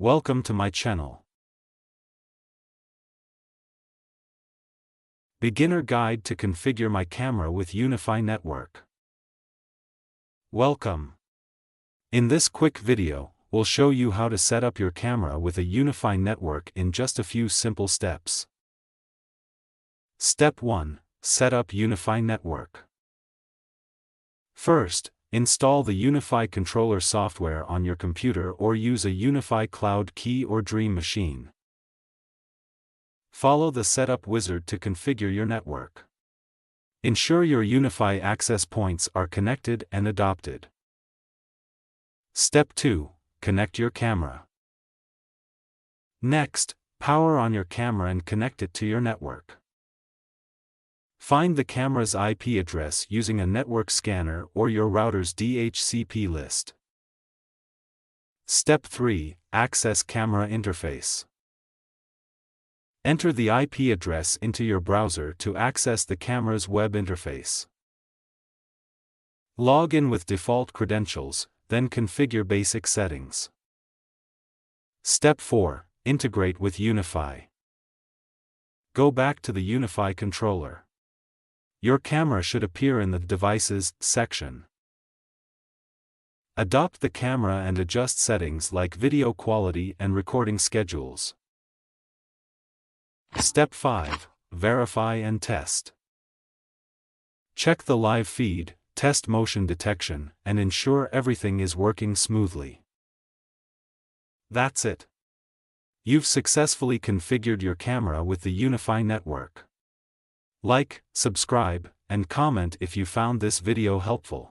Welcome to my channel. Beginner Guide to Configure My Camera with Unifi Network. Welcome. In this quick video, we'll show you how to set up your camera with a Unifi network in just a few simple steps. Step 1. Set up Unifi Network. First, install the Unifi controller software on your computer or use a Unifi Cloud Key or Dream machine. Follow the setup wizard to configure your network. Ensure your Unifi access points are connected and adopted. Step 2. Connect your camera. Next, power on your camera and connect it to your network. Find the camera's IP address using a network scanner or your router's DHCP list. Step 3. Access camera interface. Enter the IP address into your browser to access the camera's web interface. Log in with default credentials, then configure basic settings. Step 4. Integrate with Unifi. Go back to the Unifi controller. Your camera should appear in the Devices section. Adopt the camera and adjust settings like video quality and recording schedules. Step 5. Verify and test. Check the live feed, test motion detection, and ensure everything is working smoothly. That's it. You've successfully configured your camera with the Unifi network. Like, subscribe, and comment if you found this video helpful.